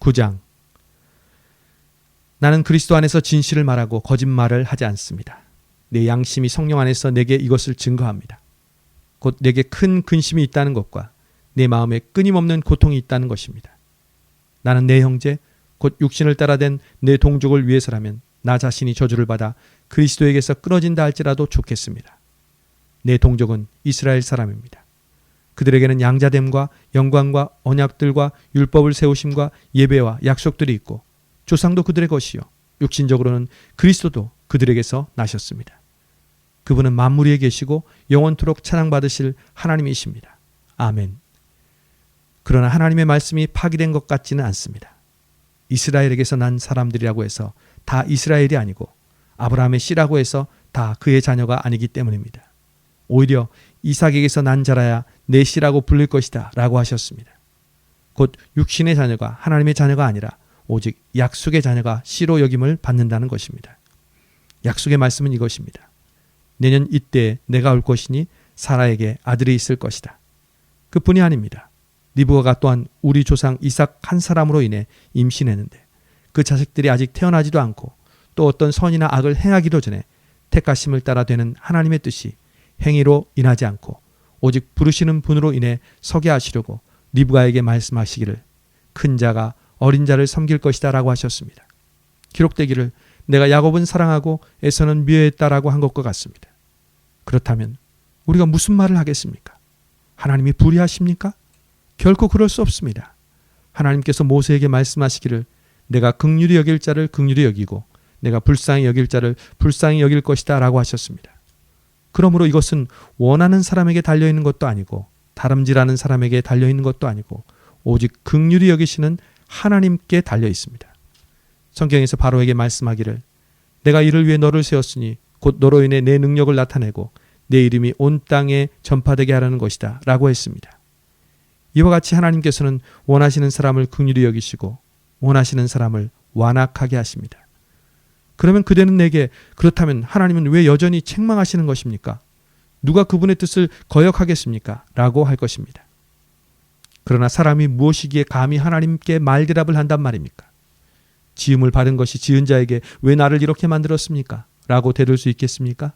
9장. 나는 그리스도 안에서 진실을 말하고 거짓말을 하지 않습니다. 내 양심이 성령 안에서 내게 이것을 증거합니다. 곧 내게 큰 근심이 있다는 것과 내 마음에 끊임없는 고통이 있다는 것입니다. 나는 내 형제 곧 육신을 따라된 내 동족을 위해서라면 나 자신이 저주를 받아 그리스도에게서 끊어진다 할지라도 좋겠습니다. 내 동족은 이스라엘 사람입니다. 그들에게는 양자됨과 영광과 언약들과 율법을 세우심과 예배와 약속들이 있고 조상도 그들의 것이요 육신적으로는 그리스도도 그들에게서 나셨습니다. 그분은 만물 위에 계시고 영원토록 찬양받으실 하나님이십니다. 아멘. 그러나 하나님의 말씀이 파기된 것 같지는 않습니다. 이스라엘에게서 난 사람들이라고 해서 다 이스라엘이 아니고 아브라함의 씨라고 해서 다 그의 자녀가 아니기 때문입니다. 오히려 이삭에게서 난 자라야 내 씨라고 불릴 것이다 라고 하셨습니다. 곧 육신의 자녀가 하나님의 자녀가 아니라 오직 약속의 자녀가 씨로 여김을 받는다는 것입니다. 약속의 말씀은 이것입니다. 내년 이때에 내가 올 것이니 사라에게 아들이 있을 것이다. 그뿐이 아닙니다. 리브가가 또한 우리 조상 이삭 한 사람으로 인해 임신했는데 그 자식들이 아직 태어나지도 않고 또 어떤 선이나 악을 행하기도 전에 택하심을 따라 되는 하나님의 뜻이 행위로 인하지 않고 오직 부르시는 분으로 인해 서게 하시려고 리브가에게 말씀하시기를 큰 자가 어린 자를 섬길 것이다 라고 하셨습니다. 기록되기를 내가 야곱은 사랑하고 에서는 미워했다라고 한 것과 같습니다. 그렇다면 우리가 무슨 말을 하겠습니까? 하나님이 불의하십니까? 결코 그럴 수 없습니다. 하나님께서 모세에게 말씀하시기를 내가 긍휼히 여길 자를 긍휼히 여기고 내가 불쌍히 여길 자를 불쌍히 여길 것이다 라고 하셨습니다. 그러므로 이것은 원하는 사람에게 달려있는 것도 아니고 다름질하는 사람에게 달려있는 것도 아니고 오직 긍휼히 여기시는 하나님께 달려있습니다. 성경에서 바로에게 말씀하기를 내가 이를 위해 너를 세웠으니 곧 너로 인해 내 능력을 나타내고 내 이름이 온 땅에 전파되게 하라는 것이다 라고 했습니다. 이와 같이 하나님께서는 원하시는 사람을 긍휼히 여기시고 원하시는 사람을 완악하게 하십니다. 그러면 그대는 내게 그렇다면 하나님은 왜 여전히 책망하시는 것입니까? 누가 그분의 뜻을 거역하겠습니까? 라고 할 것입니다. 그러나 사람이 무엇이기에 감히 하나님께 말대답을 한단 말입니까? 지음을 받은 것이 지은 자에게 왜 나를 이렇게 만들었습니까? 라고 대들 수 있겠습니까?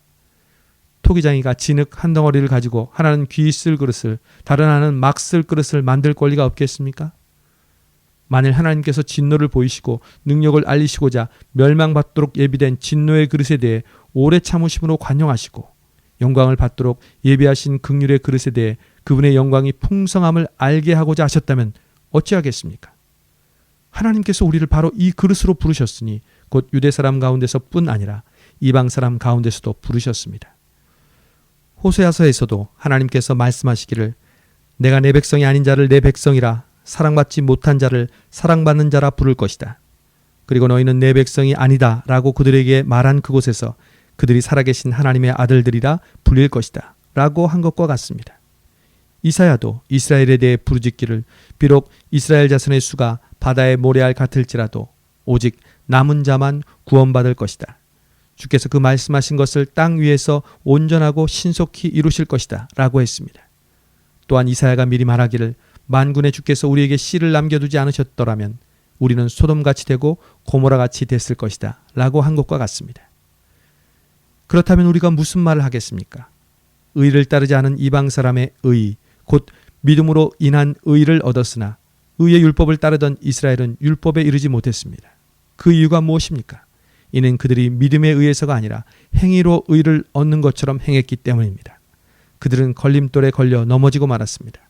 토기장이가 진흙 한 덩어리를 가지고 하나는 귀 쓸 그릇을 다른 하나는 막 쓸 그릇을 만들 권리가 없겠습니까? 만일 하나님께서 진노를 보이시고 능력을 알리시고자 멸망받도록 예비된 진노의 그릇에 대해 오래 참으심으로 관용하시고 영광을 받도록 예비하신 긍휼의 그릇에 대해 그분의 영광이 풍성함을 알게 하고자 하셨다면 어찌하겠습니까? 하나님께서 우리를 바로 이 그릇으로 부르셨으니 곧 유대 사람 가운데서 뿐 아니라 이방 사람 가운데서도 부르셨습니다. 호세아서에서도 하나님께서 말씀하시기를 내가 내 백성이 아닌 자를 내 백성이라 사랑받지 못한 자를 사랑받는 자라 부를 것이다. 그리고 너희는 내 백성이 아니다 라고 그들에게 말한 그곳에서 그들이 살아계신 하나님의 아들들이라 불릴 것이다 라고 한 것과 같습니다. 이사야도 이스라엘에 대해 부르짖기를 비록 이스라엘 자손의 수가 바다의 모래알 같을지라도 오직 남은 자만 구원받을 것이다. 주께서 그 말씀하신 것을 땅 위에서 온전하고 신속히 이루실 것이다 라고 했습니다. 또한 이사야가 미리 말하기를 만군의 주께서 우리에게 씨를 남겨두지 않으셨더라면 우리는 소돔같이 되고 고모라같이 됐을 것이다 라고 한 것과 같습니다. 그렇다면 우리가 무슨 말을 하겠습니까? 의를 따르지 않은 이방 사람의 의, 곧 믿음으로 인한 의를 얻었으나 의의 율법을 따르던 이스라엘은 율법에 이르지 못했습니다. 그 이유가 무엇입니까? 이는 그들이 믿음에 의해서가 아니라 행위로 의를 얻는 것처럼 행했기 때문입니다. 그들은 걸림돌에 걸려 넘어지고 말았습니다.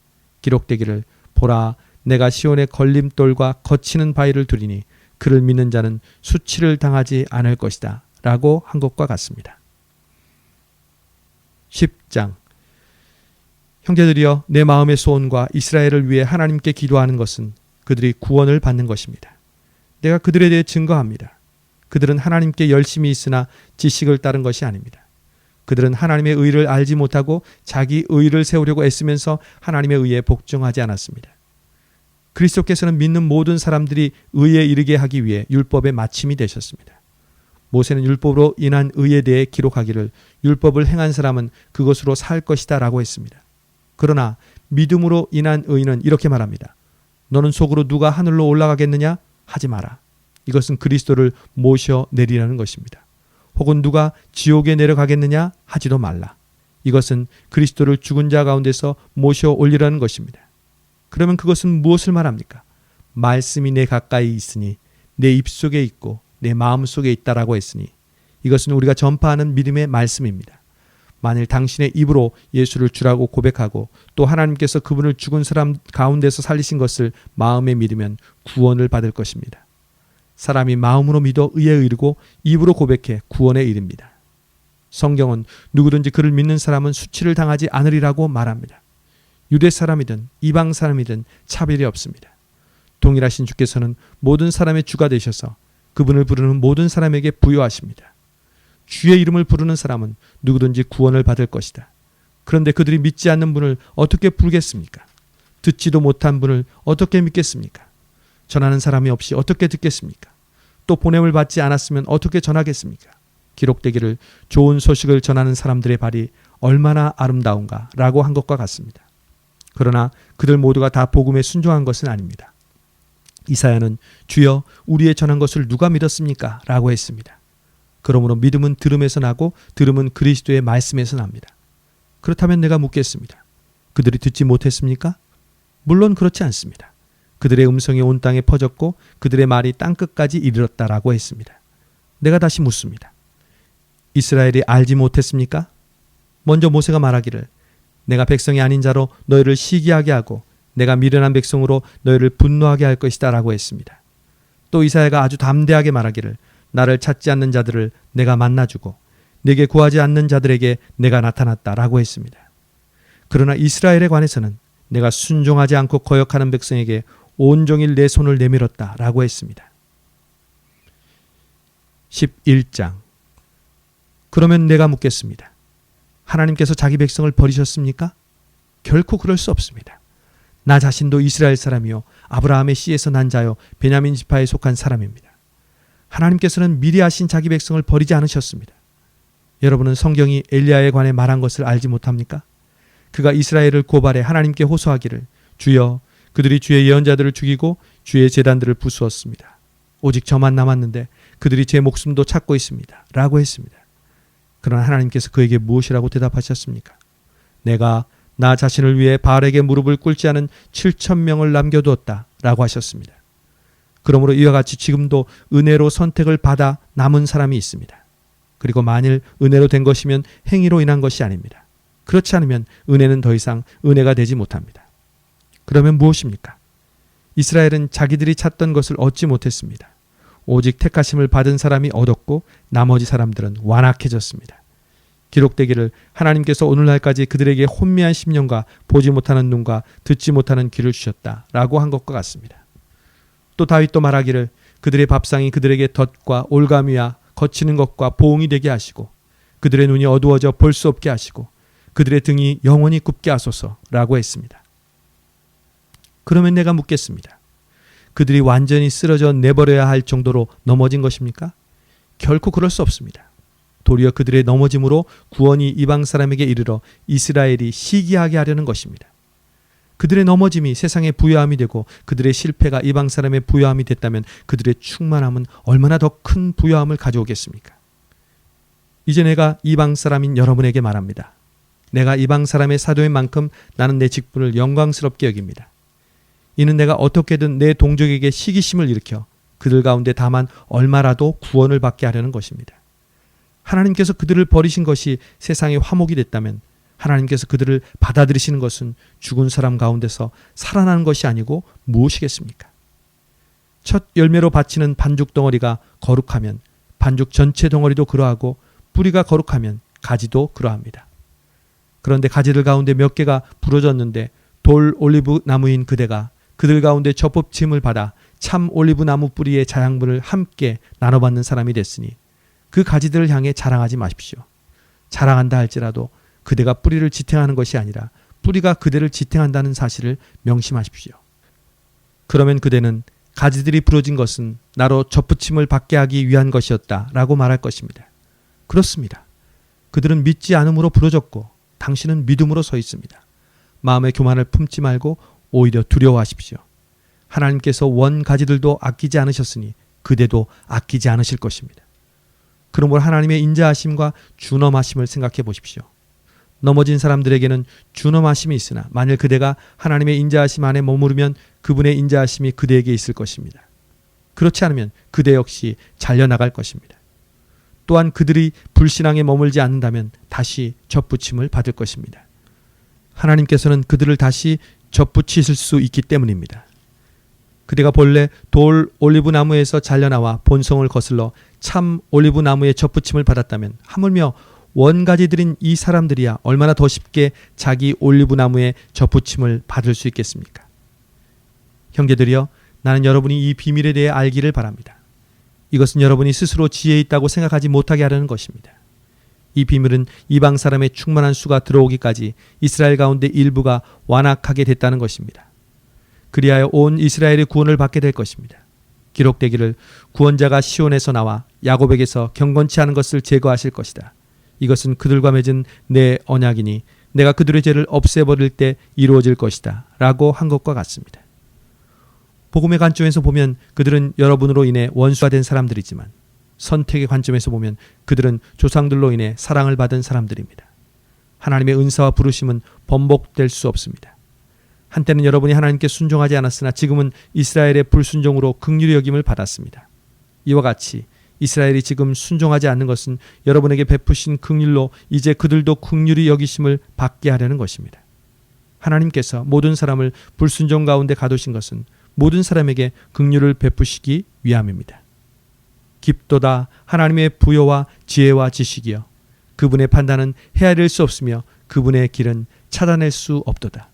기록되기를 보라 내가 시온의 걸림돌과 거치는 바위를 두리니 그를 믿는 자는 수치를 당하지 않을 것이다 라고 한 것과 같습니다. 10장. 형제들이여 내 마음의 소원과 이스라엘을 위해 하나님께 기도하는 것은 그들이 구원을 받는 것입니다. 내가 그들에 대해 증거합니다. 그들은 하나님께 열심히 있으나 지식을 따른 것이 아닙니다. 그들은 하나님의 의를 알지 못하고 자기 의를 세우려고 애쓰면서 하나님의 의에 복종하지 않았습니다. 그리스도께서는 믿는 모든 사람들이 의에 이르게 하기 위해 율법의 마침이 되셨습니다. 모세는 율법으로 인한 의에 대해 기록하기를 율법을 행한 사람은 그것으로 살 것이다 라고 했습니다. 그러나 믿음으로 인한 의는 이렇게 말합니다. 너는 속으로 누가 하늘로 올라가겠느냐? 하지 마라. 이것은 그리스도를 모셔 내리라는 것입니다. 혹은 누가 지옥에 내려가겠느냐 하지도 말라. 이것은 그리스도를 죽은 자 가운데서 모셔 올리라는 것입니다. 그러면 그것은 무엇을 말합니까? 말씀이 내 가까이 있으니 내 입속에 있고 내 마음속에 있다라고 했으니 이것은 우리가 전파하는 믿음의 말씀입니다. 만일 당신의 입으로 예수를 주라고 고백하고 또 하나님께서 그분을 죽은 사람 가운데서 살리신 것을 마음에 믿으면 구원을 받을 것입니다. 사람이 마음으로 믿어 의에 이르고 입으로 고백해 구원에 이릅니다. 성경은 누구든지 그를 믿는 사람은 수치를 당하지 않으리라고 말합니다. 유대 사람이든 이방 사람이든 차별이 없습니다. 동일하신 주께서는 모든 사람의 주가 되셔서 그분을 부르는 모든 사람에게 부여하십니다. 주의 이름을 부르는 사람은 누구든지 구원을 받을 것이다. 그런데 그들이 믿지 않는 분을 어떻게 부르겠습니까? 듣지도 못한 분을 어떻게 믿겠습니까? 전하는 사람이 없이 어떻게 듣겠습니까? 또 보냄을 받지 않았으면 어떻게 전하겠습니까? 기록되기를 좋은 소식을 전하는 사람들의 발이 얼마나 아름다운가 라고 한 것과 같습니다. 그러나 그들 모두가 다 복음에 순종한 것은 아닙니다. 이사야는 주여 우리의 전한 것을 누가 믿었습니까? 라고 했습니다. 그러므로 믿음은 들음에서 나고 들음은 그리스도의 말씀에서 납니다. 그렇다면 내가 묻겠습니다. 그들이 듣지 못했습니까? 물론 그렇지 않습니다. 그들의 음성이 온 땅에 퍼졌고 그들의 말이 땅끝까지 이르렀다라고 했습니다. 내가 다시 묻습니다. 이스라엘이 알지 못했습니까? 먼저 모세가 말하기를 내가 백성이 아닌 자로 너희를 시기하게 하고 내가 미련한 백성으로 너희를 분노하게 할 것이다 라고 했습니다. 또 이사야가 아주 담대하게 말하기를 나를 찾지 않는 자들을 내가 만나주고 내게 구하지 않는 자들에게 내가 나타났다 라고 했습니다. 그러나 이스라엘에 관해서는 내가 순종하지 않고 거역하는 백성에게 온종일 내 손을 내밀었다 라고 했습니다. 11장. 그러면 내가 묻겠습니다. 하나님께서 자기 백성을 버리셨습니까? 결코 그럴 수 없습니다. 나 자신도 이스라엘 사람이요 아브라함의 씨에서 난 자요 베냐민 지파에 속한 사람입니다. 하나님께서는 미리 하신 자기 백성을 버리지 않으셨습니다. 여러분은 성경이 엘리야에 관해 말한 것을 알지 못합니까? 그가 이스라엘을 고발해 하나님께 호소하기를 주여 그들이 주의 예언자들을 죽이고 주의 제단들을 부수었습니다. 오직 저만 남았는데 그들이 제 목숨도 찾고 있습니다. 라고 했습니다. 그러나 하나님께서 그에게 무엇이라고 대답하셨습니까? 내가 나 자신을 위해 바알에게 무릎을 꿇지 않은 7,000명을 남겨두었다 라고 하셨습니다. 그러므로 이와 같이 지금도 은혜로 선택을 받아 남은 사람이 있습니다. 그리고 만일 은혜로 된 것이면 행위로 인한 것이 아닙니다. 그렇지 않으면 은혜는 더 이상 은혜가 되지 못합니다. 그러면 무엇입니까? 이스라엘은 자기들이 찾던 것을 얻지 못했습니다. 오직 택하심을 받은 사람이 얻었고 나머지 사람들은 완악해졌습니다. 기록되기를 하나님께서 오늘날까지 그들에게 혼미한 심령과 보지 못하는 눈과 듣지 못하는 귀를 주셨다 라고 한 것과 같습니다. 또 다윗도 말하기를 그들의 밥상이 그들에게 덫과 올가미와 거치는 것과 보응이 되게 하시고 그들의 눈이 어두워져 볼 수 없게 하시고 그들의 등이 영원히 굽게 하소서 라고 했습니다. 그러면 내가 묻겠습니다. 그들이 완전히 쓰러져 내버려야 할 정도로 넘어진 것입니까? 결코 그럴 수 없습니다. 도리어 그들의 넘어짐으로 구원이 이방 사람에게 이르러 이스라엘이 시기하게 하려는 것입니다. 그들의 넘어짐이 세상의 부요함이 되고 그들의 실패가 이방 사람의 부요함이 됐다면 그들의 충만함은 얼마나 더 큰 부요함을 가져오겠습니까? 이제 내가 이방 사람인 여러분에게 말합니다. 내가 이방 사람의 사도인 만큼 나는 내 직분을 영광스럽게 여깁니다. 이는 내가 어떻게든 내 동족에게 시기심을 일으켜 그들 가운데 다만 얼마라도 구원을 받게 하려는 것입니다. 하나님께서 그들을 버리신 것이 세상의 화목이 됐다면 하나님께서 그들을 받아들이시는 것은 죽은 사람 가운데서 살아나는 것이 아니고 무엇이겠습니까? 첫 열매로 바치는 반죽 덩어리가 거룩하면 반죽 전체 덩어리도 그러하고 뿌리가 거룩하면 가지도 그러합니다. 그런데 가지들 가운데 몇 개가 부러졌는데 돌 올리브 나무인 그대가 그들 가운데 접붙임을 받아 참 올리브 나무 뿌리의 자양분을 함께 나눠받는 사람이 됐으니 그 가지들을 향해 자랑하지 마십시오. 자랑한다 할지라도 그대가 뿌리를 지탱하는 것이 아니라 뿌리가 그대를 지탱한다는 사실을 명심하십시오. 그러면 그대는 가지들이 부러진 것은 나로 접붙임을 받게 하기 위한 것이었다 라고 말할 것입니다. 그렇습니다. 그들은 믿지 않음으로 부러졌고 당신은 믿음으로 서 있습니다. 마음의 교만을 품지 말고 오히려 두려워하십시오. 하나님께서 원가지들도 아끼지 않으셨으니 그대도 아끼지 않으실 것입니다. 그러므로 하나님의 인자하심과 준엄하심을 생각해 보십시오. 넘어진 사람들에게는 준엄하심이 있으나 만일 그대가 하나님의 인자하심 안에 머무르면 그분의 인자하심이 그대에게 있을 것입니다. 그렇지 않으면 그대 역시 잘려나갈 것입니다. 또한 그들이 불신앙에 머물지 않는다면 다시 접붙임을 받을 것입니다. 하나님께서는 그들을 다시 접붙이실 수 있기 때문입니다. 그대가 본래 돌 올리브 나무에서 잘려나와 본성을 거슬러 참 올리브 나무에 접붙임을 받았다면 하물며 원가지들인 이 사람들이야 얼마나 더 쉽게 자기 올리브 나무에 접붙임을 받을 수 있겠습니까? 형제들이여, 나는 여러분이 이 비밀에 대해 알기를 바랍니다. 이것은 여러분이 스스로 지혜 있다고 생각하지 못하게 하려는 것입니다. 이 비밀은 이방 사람의 충만한 수가 들어오기까지 이스라엘 가운데 일부가 완악하게 됐다는 것입니다. 그리하여 온 이스라엘의 구원을 받게 될 것입니다. 기록되기를 구원자가 시온에서 나와 야곱에게서 경건치 않은 것을 제거하실 것이다. 이것은 그들과 맺은 내 언약이니 내가 그들의 죄를 없애버릴 때 이루어질 것이다 라고 한 것과 같습니다. 복음의 관점에서 보면 그들은 여러분으로 인해 원수가 된 사람들이지만 선택의 관점에서 보면 그들은 조상들로 인해 사랑을 받은 사람들입니다. 하나님의 은사와 부르심은 번복될 수 없습니다. 한때는 여러분이 하나님께 순종하지 않았으나 지금은 이스라엘의 불순종으로 긍휼히 여김을 받았습니다. 이와 같이 이스라엘이 지금 순종하지 않는 것은 여러분에게 베푸신 긍휼로 이제 그들도 긍휼히 여기심을 받게 하려는 것입니다. 하나님께서 모든 사람을 불순종 가운데 가두신 것은 모든 사람에게 긍휼을 베푸시기 위함입니다. 깊도다 하나님의 부여와 지혜와 지식이여 그분의 판단은 헤아릴 수 없으며 그분의 길은 찾아낼 수 없도다.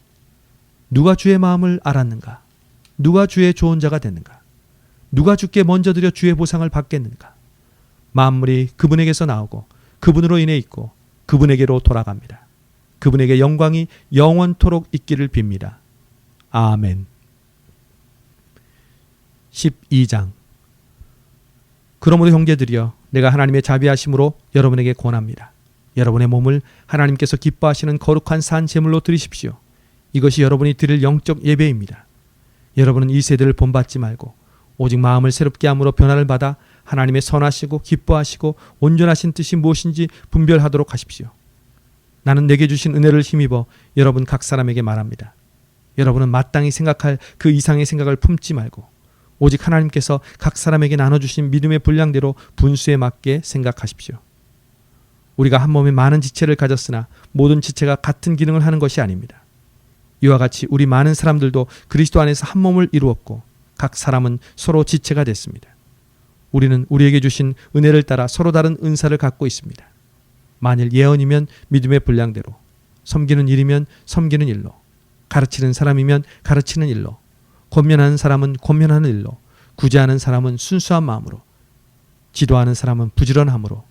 누가 주의 마음을 알았는가? 누가 주의 조언자가 됐는가? 누가 주께 먼저 드려 주의 보상을 받겠는가? 만물이 그분에게서 나오고 그분으로 인해 있고 그분에게로 돌아갑니다. 그분에게 영광이 영원토록 있기를 빕니다. 아멘. 12장. 그러므로 형제들이여, 내가 하나님의 자비하심으로 여러분에게 권합니다. 여러분의 몸을 하나님께서 기뻐하시는 거룩한 산 제물로 드리십시오. 이것이 여러분이 드릴 영적 예배입니다. 여러분은 이 세대를 본받지 말고 오직 마음을 새롭게 함으로 변화를 받아 하나님의 선하시고 기뻐하시고 온전하신 뜻이 무엇인지 분별하도록 하십시오. 나는 내게 주신 은혜를 힘입어 여러분 각 사람에게 말합니다. 여러분은 마땅히 생각할 그 이상의 생각을 품지 말고 오직 하나님께서 각 사람에게 나눠주신 믿음의 분량대로 분수에 맞게 생각하십시오. 우리가 한 몸에 많은 지체를 가졌으나 모든 지체가 같은 기능을 하는 것이 아닙니다. 이와 같이 우리 많은 사람들도 그리스도 안에서 한 몸을 이루었고 각 사람은 서로 지체가 됐습니다. 우리는 우리에게 주신 은혜를 따라 서로 다른 은사를 갖고 있습니다. 만일 예언이면 믿음의 분량대로, 섬기는 일이면 섬기는 일로, 가르치는 사람이면 가르치는 일로, 권면하는 사람은 권면하는 일로, 구제하는 사람은 순수한 마음으로, 지도하는 사람은 부지런함으로,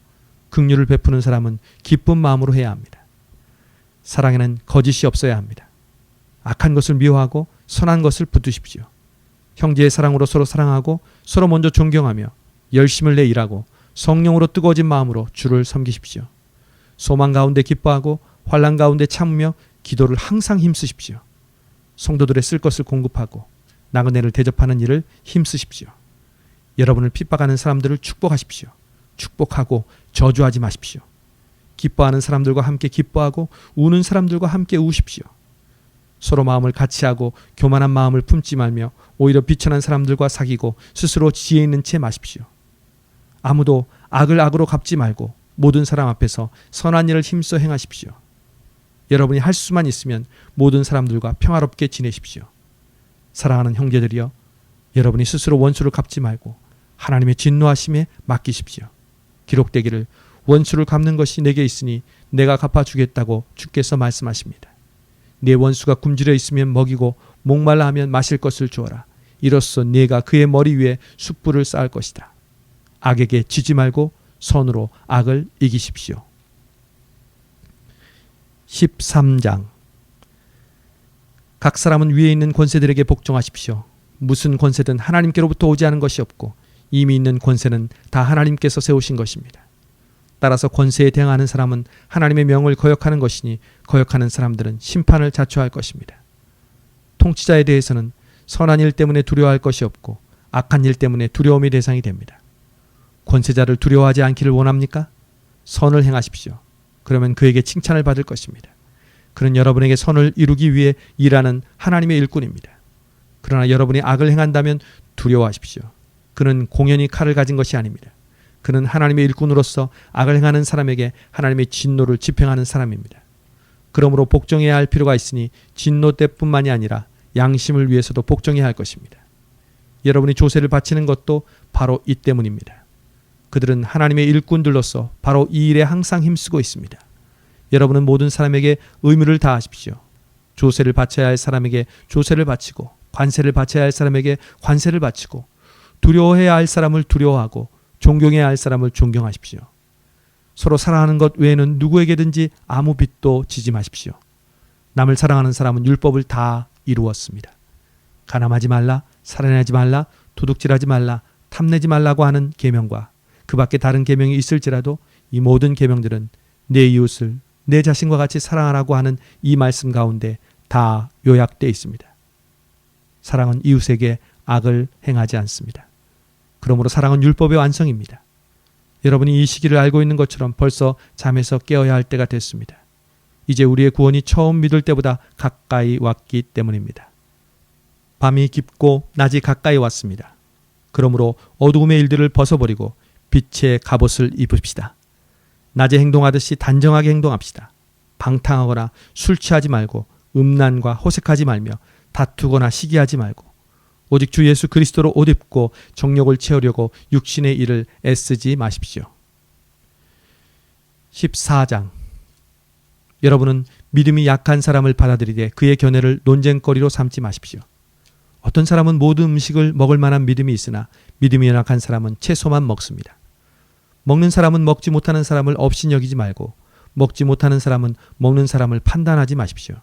긍휼을 베푸는 사람은 기쁜 마음으로 해야 합니다. 사랑에는 거짓이 없어야 합니다. 악한 것을 미워하고 선한 것을 붙드십시오. 형제의 사랑으로 서로 사랑하고 서로 먼저 존경하며 열심을 내 일하고 성령으로 뜨거워진 마음으로 주를 섬기십시오. 소망 가운데 기뻐하고 환난 가운데 참으며 기도를 항상 힘쓰십시오. 성도들의 쓸 것을 공급하고 나그네를 대접하는 일을 힘쓰십시오. 여러분을 핍박하는 사람들을 축복하십시오. 축복하고 저주하지 마십시오. 기뻐하는 사람들과 함께 기뻐하고 우는 사람들과 함께 우십시오. 서로 마음을 같이 하고 교만한 마음을 품지 말며 오히려 비천한 사람들과 사귀고 스스로 지혜 있는 채 마십시오. 아무도 악을 악으로 갚지 말고 모든 사람 앞에서 선한 일을 힘써 행하십시오. 여러분이 할 수만 있으면 모든 사람들과 평화롭게 지내십시오. 사랑하는 형제들이여, 여러분이 스스로 원수를 갚지 말고 하나님의 진노하심에 맡기십시오. 기록되기를 원수를 갚는 것이 내게 있으니 내가 갚아주겠다고 주께서 말씀하십니다. 네 원수가 굶주려 있으면 먹이고 목말라 하면 마실 것을 주어라. 이로써 네가 그의 머리 위에 숯불을 쌓을 것이다. 악에게 지지 말고 선으로 악을 이기십시오. 13장. 각 사람은 위에 있는 권세들에게 복종하십시오. 무슨 권세든 하나님께로부터 오지 않은 것이 없고 이미 있는 권세는 다 하나님께서 세우신 것입니다. 따라서 권세에 대항하는 사람은 하나님의 명을 거역하는 것이니 거역하는 사람들은 심판을 자초할 것입니다. 통치자에 대해서는 선한 일 때문에 두려워할 것이 없고 악한 일 때문에 두려움의 대상이 됩니다. 권세자를 두려워하지 않기를 원합니까? 선을 행하십시오. 그러면 그에게 칭찬을 받을 것입니다. 그는 여러분에게 선을 이루기 위해 일하는 하나님의 일꾼입니다. 그러나 여러분이 악을 행한다면 두려워하십시오. 그는 공연히 칼을 가진 것이 아닙니다. 그는 하나님의 일꾼으로서 악을 행하는 사람에게 하나님의 진노를 집행하는 사람입니다. 그러므로 복종해야 할 필요가 있으니 진노 때뿐만이 아니라 양심을 위해서도 복종해야 할 것입니다. 여러분이 조세를 바치는 것도 바로 이 때문입니다. 그들은 하나님의 일꾼들로서 바로 이 일에 항상 힘쓰고 있습니다. 여러분은 모든 사람에게 의무를 다하십시오. 조세를 바쳐야 할 사람에게 조세를 바치고 관세를 바쳐야 할 사람에게 관세를 바치고 두려워해야 할 사람을 두려워하고 존경해야 할 사람을 존경하십시오. 서로 사랑하는 것 외에는 누구에게든지 아무 빚도 지지 마십시오. 남을 사랑하는 사람은 율법을 다 이루었습니다. 가늠하지 말라, 살인하지 말라, 도둑질하지 말라, 탐내지 말라고 하는 계명과 그 밖에 다른 계명이 있을지라도 이 모든 계명들은 내 이웃을 내 자신과 같이 사랑하라고 하는 이 말씀 가운데 다 요약되어 있습니다. 사랑은 이웃에게 악을 행하지 않습니다. 그러므로 사랑은 율법의 완성입니다. 여러분이 이 시기를 알고 있는 것처럼 벌써 잠에서 깨어야 할 때가 됐습니다. 이제 우리의 구원이 처음 믿을 때보다 가까이 왔기 때문입니다. 밤이 깊고 낮이 가까이 왔습니다. 그러므로 어두움의 일들을 벗어버리고 빛의 갑옷을 입읍시다. 낮에 행동하듯이 단정하게 행동합시다. 방탕하거나 술 취하지 말고 음란과 호색하지 말며 다투거나 시기하지 말고 오직 주 예수 그리스도로 옷 입고 정욕을 채우려고 육신의 일을 애쓰지 마십시오. 14장. 여러분은 믿음이 약한 사람을 받아들이되 그의 견해를 논쟁거리로 삼지 마십시오. 어떤 사람은 모든 음식을 먹을 만한 믿음이 있으나 믿음이 연약한 사람은 채소만 먹습니다. 먹는 사람은 먹지 못하는 사람을 업신여기지 말고 먹지 못하는 사람은 먹는 사람을 판단하지 마십시오.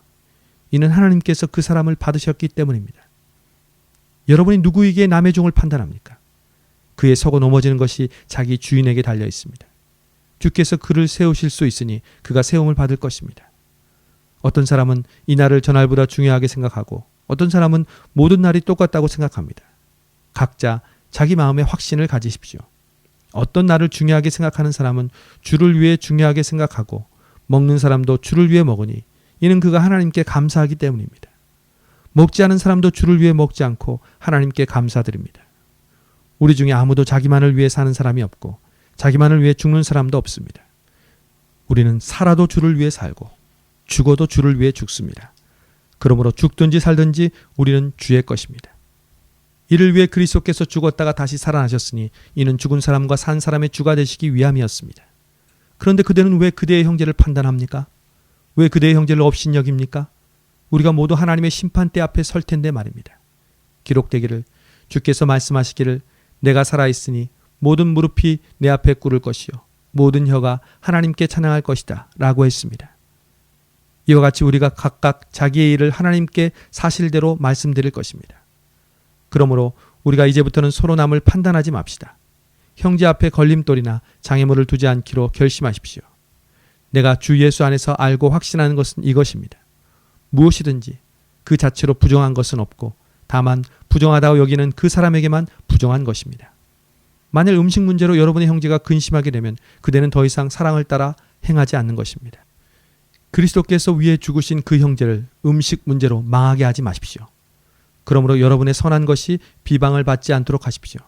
이는 하나님께서 그 사람을 받으셨기 때문입니다. 여러분이 누구에게 남의 종을 판단합니까? 그의 서고 넘어지는 것이 자기 주인에게 달려 있습니다. 주께서 그를 세우실 수 있으니 그가 세움을 받을 것입니다. 어떤 사람은 이 날을 전날보다 중요하게 생각하고 어떤 사람은 모든 날이 똑같다고 생각합니다. 각자 자기 마음의 확신을 가지십시오. 어떤 날을 중요하게 생각하는 사람은 주를 위해 중요하게 생각하고 먹는 사람도 주를 위해 먹으니 이는 그가 하나님께 감사하기 때문입니다. 먹지 않은 사람도 주를 위해 먹지 않고 하나님께 감사드립니다. 우리 중에 아무도 자기만을 위해 사는 사람이 없고 자기만을 위해 죽는 사람도 없습니다. 우리는 살아도 주를 위해 살고 죽어도 주를 위해 죽습니다. 그러므로 죽든지 살든지 우리는 주의 것입니다. 이를 위해 그리스도께서 죽었다가 다시 살아나셨으니 이는 죽은 사람과 산 사람의 주가 되시기 위함이었습니다. 그런데 그대는 왜 그대의 형제를 판단합니까? 왜 그대의 형제를 업신여깁니까? 우리가 모두 하나님의 심판대 앞에 설 텐데 말입니다. 기록되기를 주께서 말씀하시기를 내가 살아있으니 모든 무릎이 내 앞에 꿇을 것이요 모든 혀가 하나님께 찬양할 것이다 라고 했습니다. 이와 같이 우리가 각각 자기의 일을 하나님께 사실대로 말씀드릴 것입니다. 그러므로 우리가 이제부터는 서로 남을 판단하지 맙시다. 형제 앞에 걸림돌이나 장애물을 두지 않기로 결심하십시오. 내가 주 예수 안에서 알고 확신하는 것은 이것입니다. 무엇이든지 그 자체로 부정한 것은 없고 다만 부정하다고 여기는 그 사람에게만 부정한 것입니다. 만일 음식 문제로 여러분의 형제가 근심하게 되면 그대는 더 이상 사랑을 따라 행하지 않는 것입니다. 그리스도께서 위해 죽으신 그 형제를 음식 문제로 망하게 하지 마십시오. 그러므로 여러분의 선한 것이 비방을 받지 않도록 하십시오.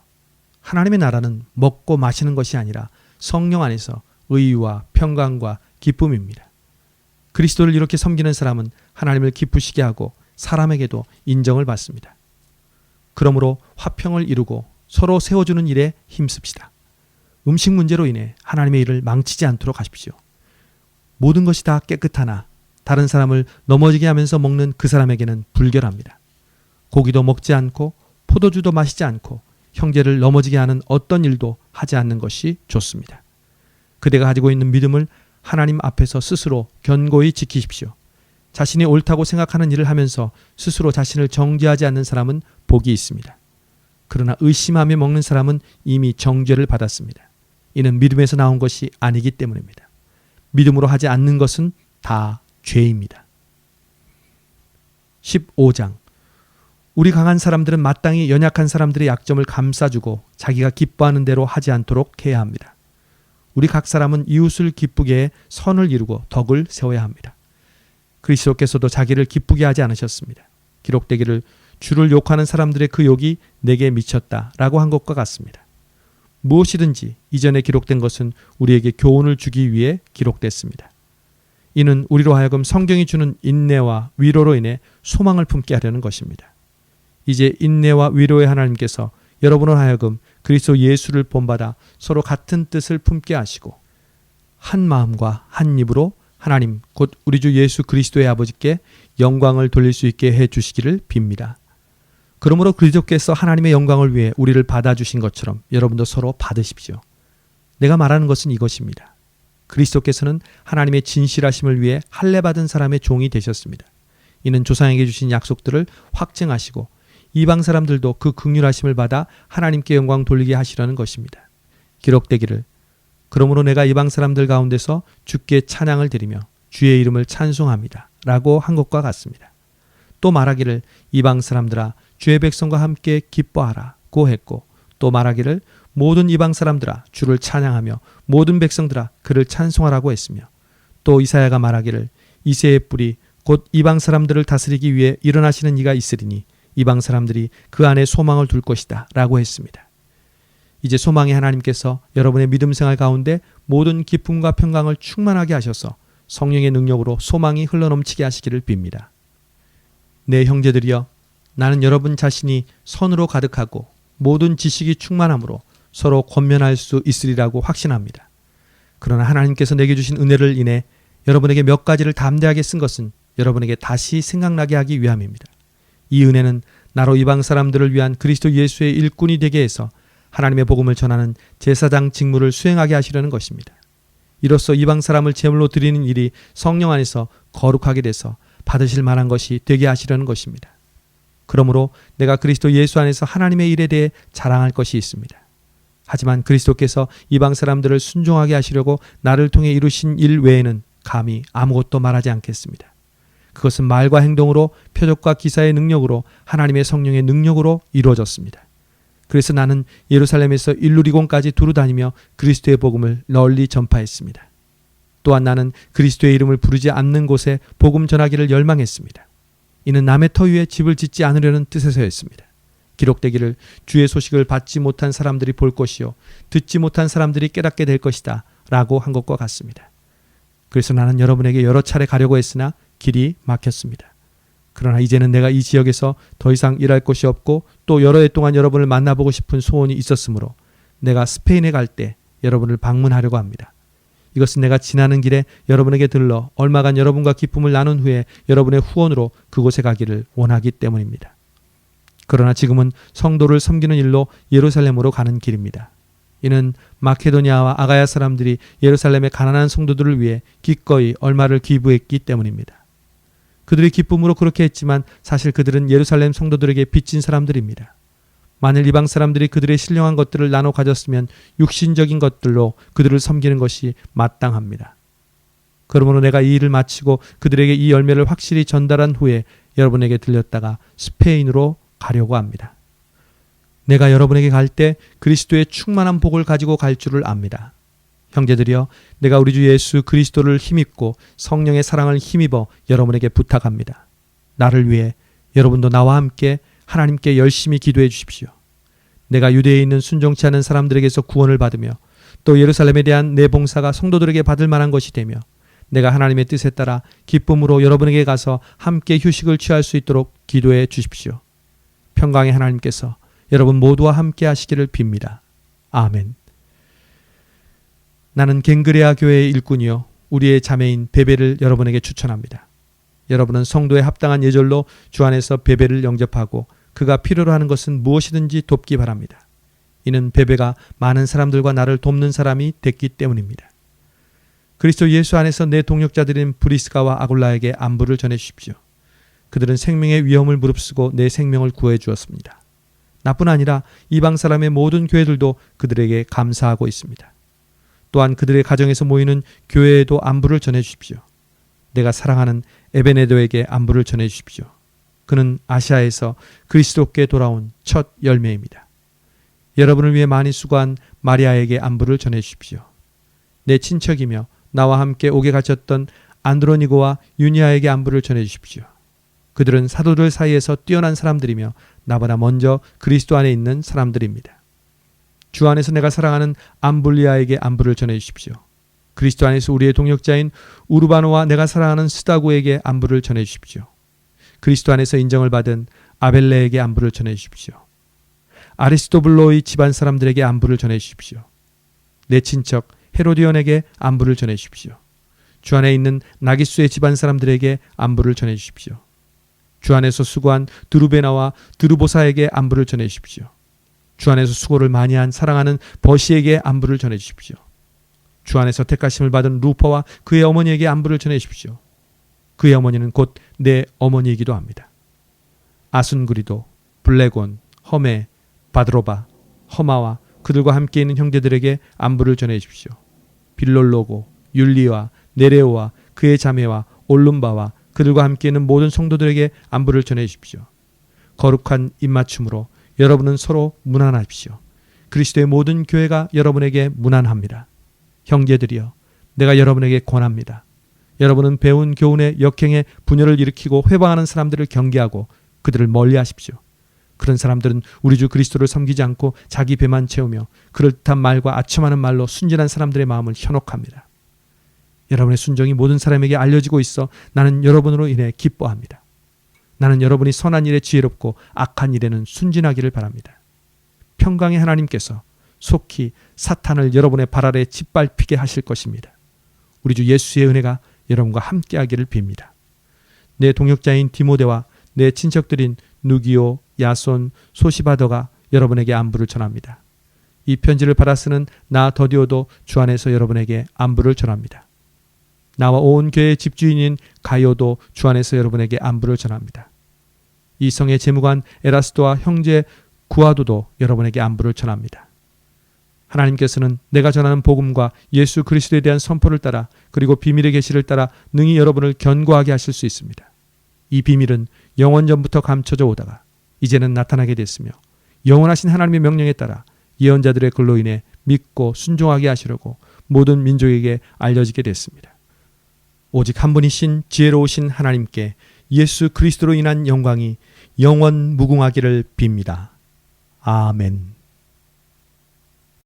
하나님의 나라는 먹고 마시는 것이 아니라 성령 안에서 의와 평강과 기쁨입니다. 그리스도를 이렇게 섬기는 사람은 하나님을 기쁘시게 하고 사람에게도 인정을 받습니다. 그러므로 화평을 이루고 서로 세워주는 일에 힘씁시다. 음식 문제로 인해 하나님의 일을 망치지 않도록 하십시오. 모든 것이 다 깨끗하나 다른 사람을 넘어지게 하면서 먹는 그 사람에게는 불결합니다. 고기도 먹지 않고 포도주도 마시지 않고 형제를 넘어지게 하는 어떤 일도 하지 않는 것이 좋습니다. 그대가 가지고 있는 믿음을 하나님 앞에서 스스로 견고히 지키십시오. 자신이 옳다고 생각하는 일을 하면서 스스로 자신을 정죄하지 않는 사람은 복이 있습니다. 그러나 의심하며 먹는 사람은 이미 정죄를 받았습니다. 이는 믿음에서 나온 것이 아니기 때문입니다. 믿음으로 하지 않는 것은 다 죄입니다. 15장. 우리 강한 사람들은 마땅히 연약한 사람들의 약점을 감싸주고 자기가 기뻐하는 대로 하지 않도록 해야 합니다. 우리 각 사람은 이웃을 기쁘게 해 선을 이루고 덕을 세워야 합니다. 그리스도께서도 자기를 기쁘게 하지 않으셨습니다. 기록되기를 주를 욕하는 사람들의 그 욕이 내게 미쳤다라고 한 것과 같습니다. 무엇이든지 이전에 기록된 것은 우리에게 교훈을 주기 위해 기록됐습니다. 이는 우리로 하여금 성경이 주는 인내와 위로로 인해 소망을 품게 하려는 것입니다. 이제 인내와 위로의 하나님께서 여러분을 하여금 그리스도 예수를 본받아 서로 같은 뜻을 품게 하시고 한 마음과 한 입으로 하나님 곧 우리 주 예수 그리스도의 아버지께 영광을 돌릴 수 있게 해 주시기를 빕니다. 그러므로 그리스도께서 하나님의 영광을 위해 우리를 받아주신 것처럼 여러분도 서로 받으십시오. 내가 말하는 것은 이것입니다. 그리스도께서는 하나님의 진실하심을 위해 할례받은 사람의 종이 되셨습니다. 이는 조상에게 주신 약속들을 확증하시고 이방 사람들도 그 긍휼하심을 받아 하나님께 영광 돌리게 하시려는 것입니다. 기록되기를 그러므로 내가 이방 사람들 가운데서 주께 찬양을 드리며 주의 이름을 찬송합니다. 라고 한 것과 같습니다. 또 말하기를 이방 사람들아 주의 백성과 함께 기뻐하라고 했고 또 말하기를 모든 이방 사람들아 주를 찬양하며 모든 백성들아 그를 찬송하라고 했으며 또 이사야가 말하기를 이새의 뿔이 곧 이방 사람들을 다스리기 위해 일어나시는 이가 있으리니 이방 사람들이 그 안에 소망을 둘 것이다 라고 했습니다. 이제 소망의 하나님께서 여러분의 믿음 생활 가운데 모든 기쁨과 평강을 충만하게 하셔서 성령의 능력으로 소망이 흘러넘치게 하시기를 빕니다. 내 형제들이여 나는 여러분 자신이 선으로 가득하고 모든 지식이 충만함으로 서로 권면할 수 있으리라고 확신합니다. 그러나 하나님께서 내게 주신 은혜를 인해 여러분에게 몇 가지를 담대하게 쓴 것은 여러분에게 다시 생각나게 하기 위함입니다. 이 은혜는 나로 이방 사람들을 위한 그리스도 예수의 일꾼이 되게 해서 하나님의 복음을 전하는 제사장 직무를 수행하게 하시려는 것입니다. 이로써 이방 사람을 제물로 드리는 일이 성령 안에서 거룩하게 돼서 받으실 만한 것이 되게 하시려는 것입니다. 그러므로 내가 그리스도 예수 안에서 하나님의 일에 대해 자랑할 것이 있습니다. 하지만 그리스도께서 이방 사람들을 순종하게 하시려고 나를 통해 이루신 일 외에는 감히 아무것도 말하지 않겠습니다. 그것은 말과 행동으로 표적과 기사의 능력으로 하나님의 성령의 능력으로 이루어졌습니다. 그래서 나는 예루살렘에서 일루리곤까지 두루 다니며 그리스도의 복음을 널리 전파했습니다. 또한 나는 그리스도의 이름을 부르지 않는 곳에 복음 전하기를 열망했습니다. 이는 남의 터 위에 집을 짓지 않으려는 뜻에서였습니다. 기록되기를 주의 소식을 받지 못한 사람들이 볼 것이요 듣지 못한 사람들이 깨닫게 될 것이다 라고 한 것과 같습니다. 그래서 나는 여러분에게 여러 차례 가려고 했으나 길이 막혔습니다. 그러나 이제는 내가 이 지역에서 더 이상 일할 곳이 없고 또 여러 해 동안 여러분을 만나보고 싶은 소원이 있었으므로 내가 스페인에 갈 때 여러분을 방문하려고 합니다. 이것은 내가 지나는 길에 여러분에게 들러 얼마간 여러분과 기쁨을 나눈 후에 여러분의 후원으로 그곳에 가기를 원하기 때문입니다. 그러나 지금은 성도를 섬기는 일로 예루살렘으로 가는 길입니다. 이는 마케도니아와 아가야 사람들이 예루살렘의 가난한 성도들을 위해 기꺼이 얼마를 기부했기 때문입니다. 그들의 기쁨으로 그렇게 했지만 사실 그들은 예루살렘 성도들에게 빚진 사람들입니다. 만일 이방 사람들이 그들의 신령한 것들을 나눠 가졌으면 육신적인 것들로 그들을 섬기는 것이 마땅합니다. 그러므로 내가 이 일을 마치고 그들에게 이 열매를 확실히 전달한 후에 여러분에게 들렸다가 스페인으로 가려고 합니다. 내가 여러분에게 갈 때 그리스도의 충만한 복을 가지고 갈 줄을 압니다. 형제들이여 내가 우리 주 예수 그리스도를 힘입고 성령의 사랑을 힘입어 여러분에게 부탁합니다. 나를 위해 여러분도 나와 함께 하나님께 열심히 기도해 주십시오. 내가 유대에 있는 순종치 않은 사람들에게서 구원을 받으며 또 예루살렘에 대한 내 봉사가 성도들에게 받을 만한 것이 되며 내가 하나님의 뜻에 따라 기쁨으로 여러분에게 가서 함께 휴식을 취할 수 있도록 기도해 주십시오. 평강의 하나님께서 여러분 모두와 함께 하시기를 빕니다. 아멘. 나는 갱그레아 교회의 일꾼이요 우리의 자매인 베베를 여러분에게 추천합니다. 여러분은 성도에 합당한 예절로 주 안에서 베베를 영접하고 그가 필요로 하는 것은 무엇이든지 돕기 바랍니다. 이는 베베가 많은 사람들과 나를 돕는 사람이 됐기 때문입니다. 그리스도 예수 안에서 내 동역자들인 브리스가와 아굴라에게 안부를 전해 주십시오. 그들은 생명의 위험을 무릅쓰고 내 생명을 구해 주었습니다. 나뿐 아니라 이방 사람의 모든 교회들도 그들에게 감사하고 있습니다. 또한 그들의 가정에서 모이는 교회에도 안부를 전해 주십시오. 내가 사랑하는 에베네도에게 안부를 전해 주십시오. 그는 아시아에서 그리스도께 돌아온 첫 열매입니다. 여러분을 위해 많이 수고한 마리아에게 안부를 전해 주십시오. 내 친척이며 나와 함께 옥에 갇혔던 안드로니고와 유니아에게 안부를 전해 주십시오. 그들은 사도들 사이에서 뛰어난 사람들이며 나보다 먼저 그리스도 안에 있는 사람들입니다. 주 안에서 내가 사랑하는 암블리아에게 안부를 전해 주십시오. 그리스도 안에서 우리의 동역자인 우르바노와 내가 사랑하는 스다고에게 안부를 전해 주십시오. 그리스도 안에서 인정을 받은 아벨레에게 안부를 전해 주십시오. 아리스토블로의 집안 사람들에게 안부를 전해 주십시오. 내 친척 헤로디온에게 안부를 전해 주십시오. 주 안에 있는 나기수의 집안 사람들에게 안부를 전해 주십시오. 주 안에서 수고한 드루베나와 드루보사에게 안부를 전해 주십시오. 주 안에서 수고를 많이 한 사랑하는 버시에게 안부를 전해 주십시오. 주 안에서 택하심을 받은 루퍼와 그의 어머니에게 안부를 전해 주십시오. 그의 어머니는 곧 내 어머니이기도 합니다. 아순그리도, 블레곤, 허메, 바드로바, 허마와 그들과 함께 있는 형제들에게 안부를 전해 주십시오. 빌롤로고, 율리와 네레오와 그의 자매와 올룸바와 그들과 함께 있는 모든 성도들에게 안부를 전해 주십시오. 거룩한 입맞춤으로 여러분은 서로 문안하십시오. 그리스도의 모든 교회가 여러분에게 문안합니다. 형제들이여, 내가 여러분에게 권합니다. 여러분은 배운 교훈의 역행에 분열을 일으키고 회방하는 사람들을 경계하고 그들을 멀리하십시오. 그런 사람들은 우리 주 그리스도를 섬기지 않고 자기 배만 채우며 그럴듯한 말과 아첨하는 말로 순진한 사람들의 마음을 현혹합니다. 여러분의 순종이 모든 사람에게 알려지고 있어 나는 여러분으로 인해 기뻐합니다. 나는 여러분이 선한 일에 지혜롭고 악한 일에는 순진하기를 바랍니다. 평강의 하나님께서 속히 사탄을 여러분의 발 아래 짓밟히게 하실 것입니다. 우리 주 예수의 은혜가 여러분과 함께하기를 빕니다. 내 동역자인 디모데와 내 친척들인 누기오, 야손, 소시바더가 여러분에게 안부를 전합니다. 이 편지를 받아 쓰는 나 더디오도 주 안에서 여러분에게 안부를 전합니다. 나와 온 교회의 집주인인 가요도 주 안에서 여러분에게 안부를 전합니다. 이 성의 재무관 에라스도와 형제 구아도도 여러분에게 안부를 전합니다. 하나님께서는 내가 전하는 복음과 예수 그리스도에 대한 선포를 따라 그리고 비밀의 계시를 따라 능히 여러분을 견고하게 하실 수 있습니다. 이 비밀은 영원전부터 감춰져 오다가 이제는 나타나게 됐으며 영원하신 하나님의 명령에 따라 예언자들의 글로 인해 믿고 순종하게 하시려고 모든 민족에게 알려지게 됐습니다. 오직 한 분이신 지혜로우신 하나님께 예수 그리스도로 인한 영광이 영원 무궁하기를 빕니다. 아멘.